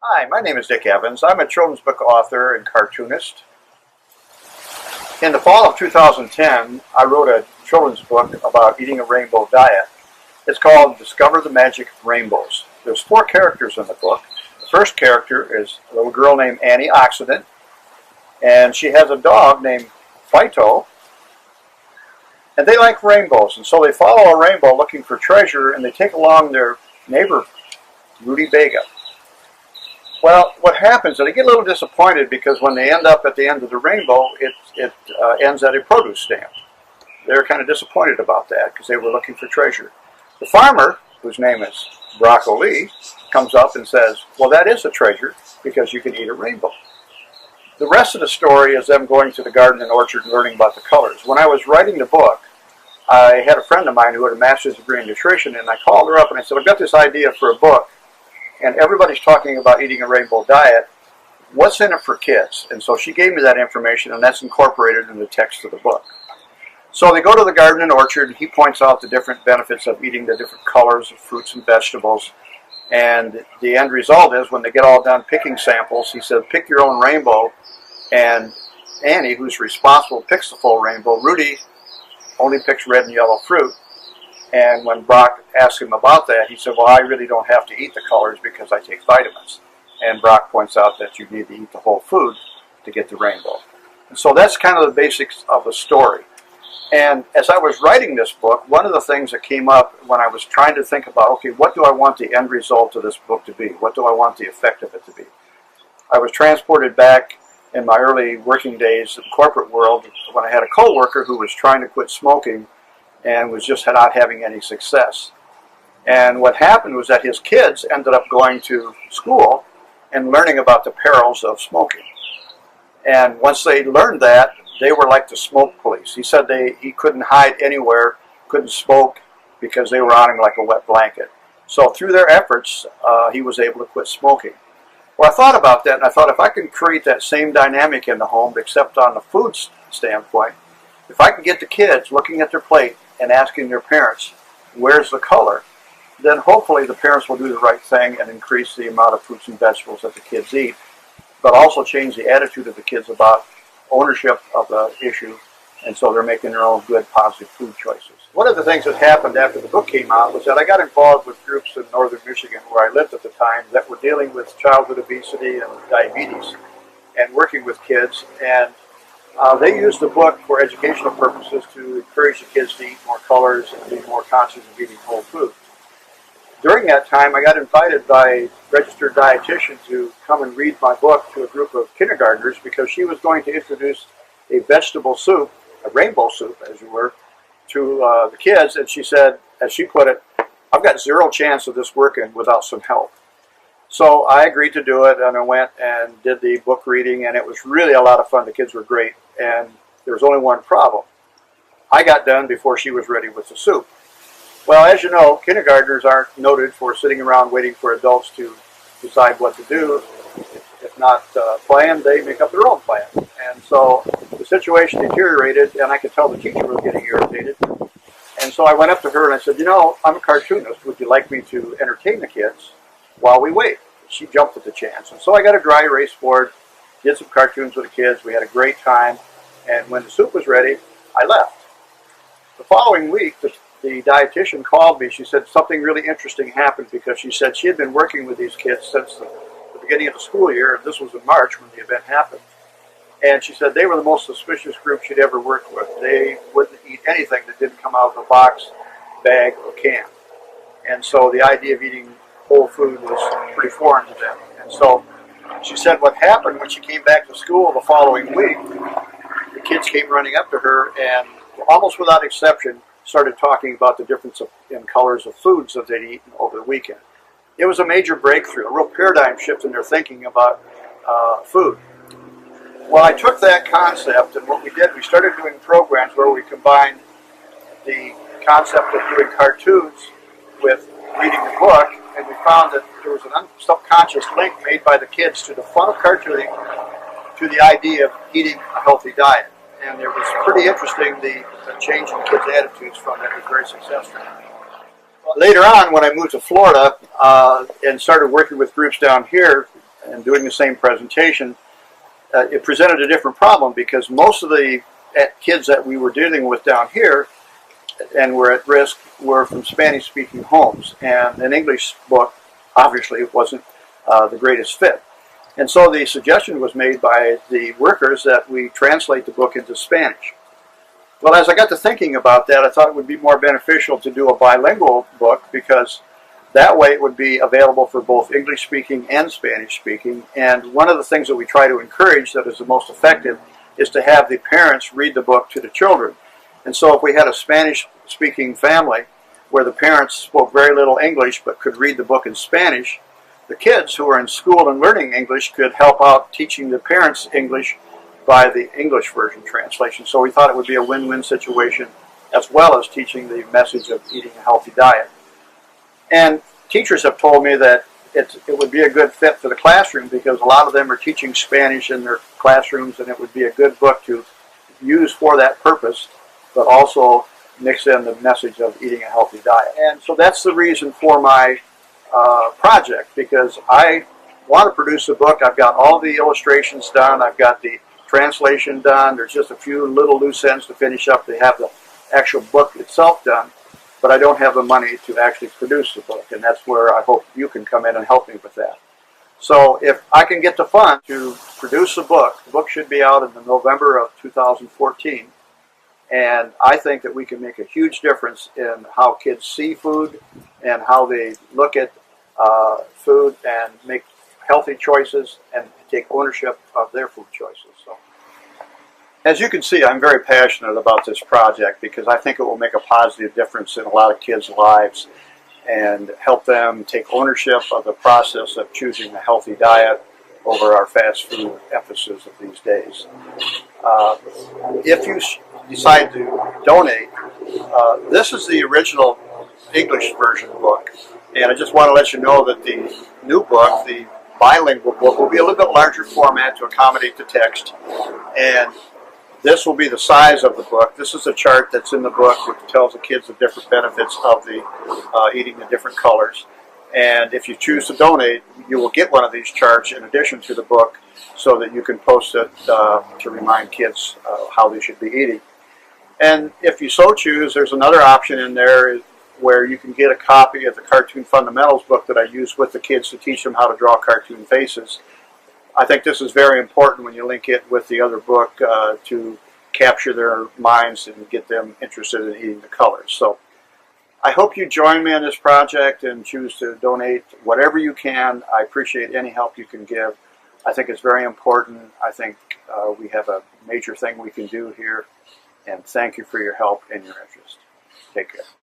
Hi, my name is Dick Evans. I'm a children's book author and cartoonist. In the fall of 2010, I wrote a children's book about eating a rainbow diet. It's called Discover the Magic of Rainbows. There's 4 characters in the book. The first character is a little girl named Annie Oxidant, and she has a dog named Phyto, and they like rainbows, and so they follow a rainbow looking for treasure, and they take along their neighbor, Rudy Baga. Well, what happens is they get a little disappointed because when they end up at the end of the rainbow, it ends at a produce stand. They're kind of disappointed about that because they were looking for treasure. The farmer, whose name is Broccoli, comes up and says, well, that is a treasure because you can eat a rainbow. The rest of the story is them going to the garden and orchard and learning about the colors. When I was writing the book, I had a friend of mine who had a master's degree in nutrition, and I called her up and I said, I've got this idea for a book, and everybody's talking about eating a rainbow diet. What's in it for kids? And so she gave me that information, and that's incorporated in the text of the book. So they go to the garden and orchard, and he points out the different benefits of eating the different colors of fruits and vegetables. And the end result is when they get all done picking samples, he said, pick your own rainbow. And Annie, who's responsible, picks the full rainbow. Rudy only picks red and yellow fruit. And when Brock asked him about that, he said, well, I really don't have to eat the colors because I take vitamins. And Brock points out that you need to eat the whole food to get the rainbow. And so that's kind of the basics of the story. And as I was writing this book, one of the things that came up when I was trying to think about, okay, what do I want the end result of this book to be? What do I want the effect of it to be? I was transported back in my early working days in the corporate world when I had a coworker who was trying to quit smoking and was just not having any success. And what happened was that his kids ended up going to school and learning about the perils of smoking. And once they learned that, they were like the smoke police. He said he couldn't hide anywhere, couldn't smoke because they were on him like a wet blanket. So through their efforts, he was able to quit smoking. Well, I thought about that, and I thought if I can create that same dynamic in the home, except on the food standpoint, if I can get the kids looking at their plate and asking their parents, where's the color, then hopefully the parents will do the right thing and increase the amount of fruits and vegetables that the kids eat, but also change the attitude of the kids about ownership of the issue, and so they're making their own good, positive food choices. One of the things that happened after the book came out was that I got involved with groups in northern Michigan where I lived at the time that were dealing with childhood obesity and diabetes and working with kids, and they used the book for educational purposes to encourage the kids to eat more colors and be more conscious of eating whole food. During that time, I got invited by a registered dietitian to come and read my book to a group of kindergartners because she was going to introduce a vegetable soup, a rainbow soup, as you were, to the kids. And she said, as she put it, I've got zero chance of this working without some help. So I agreed to do it, and I went and did the book reading, and it was really a lot of fun. The kids were great, and there was only one problem. I got done before she was ready with the soup. Well, as you know, kindergartners aren't noted for sitting around waiting for adults to decide what to do. If not planned, they make up their own plan. And so the situation deteriorated, and I could tell the teacher was getting irritated. And so I went up to her and I said, you know, I'm a cartoonist. Would you like me to entertain the kids while we wait? She jumped at the chance. And so I got a dry erase board, did some cartoons with the kids. We had a great time. And when the soup was ready, I left. The following week, the dietitian called me. She said something really interesting happened because she said she had been working with these kids since the beginning of the school year, and this was in March when the event happened. And she said they were the most suspicious group she'd ever worked with. They wouldn't eat anything that didn't come out of a box, bag, or can. And so the idea of eating whole food was pretty foreign to them. And so she said what happened when she came back to school the following week, the kids came running up to her and almost without exception started talking about the difference in colors of foods that they'd eaten over the weekend. It was a major breakthrough, a real paradigm shift in their thinking about food. Well, I took that concept, and what we did, we started doing programs where we combined the concept of doing cartoons with reading the book, and we found that there was an subconscious link made by the kids to the fun of cartooning to the idea of eating a healthy diet. And it was pretty interesting, the change in kids' attitudes from that was very successful. Later on, when I moved to Florida and started working with groups down here, and doing the same presentation, it presented a different problem because most of the kids that we were dealing with down here and were at risk were from Spanish-speaking homes, and an English book obviously wasn't the greatest fit. And so the suggestion was made by the workers that we translate the book into Spanish. Well, as I got to thinking about that, I thought it would be more beneficial to do a bilingual book because that way it would be available for both English-speaking and Spanish-speaking. And one of the things that we try to encourage that is the most effective is to have the parents read the book to the children. And so if we had a Spanish-speaking family where the parents spoke very little English but could read the book in Spanish, the kids who are in school and learning English could help out teaching the parents English by the English version translation. So we thought it would be a win-win situation as well as teaching the message of eating a healthy diet. And teachers have told me that it would be a good fit for the classroom because a lot of them are teaching Spanish in their classrooms, and it would be a good book to use for that purpose, but also mix in the message of eating a healthy diet. And so that's the reason for my project, because I want to produce a book. I've got all the illustrations done. I've got the translation done. There's just a few little loose ends to finish up to have the actual book itself done, but I don't have the money to actually produce the book, and that's where I hope you can come in and help me with that. So if I can get the fund to produce the book should be out in the November of 2014, and I think that we can make a huge difference in how kids see food and how they look at food and make healthy choices and take ownership of their food choices. So, as you can see, I'm very passionate about this project because I think it will make a positive difference in a lot of kids' lives and help them take ownership of the process of choosing a healthy diet over our fast food emphasis of these days. If you decide to donate, this is the original English version book, and I just want to let you know that the new book, the bilingual book, will be a little bit larger format to accommodate the text, and this will be the size of the book. This is a chart that's in the book which tells the kids the different benefits of the eating the different colors. And if you choose to donate, you will get one of these charts in addition to the book so that you can post it to remind kids how they should be eating. And if you so choose, there's another option in there where you can get a copy of the Cartoon Fundamentals book that I use with the kids to teach them how to draw cartoon faces. I think this is very important when you link it with the other book to capture their minds and get them interested in eating the colors. So I hope you join me in this project and choose to donate whatever you can. I appreciate any help you can give. I think it's very important. I think we have a major thing we can do here. And thank you for your help and your interest. Take care.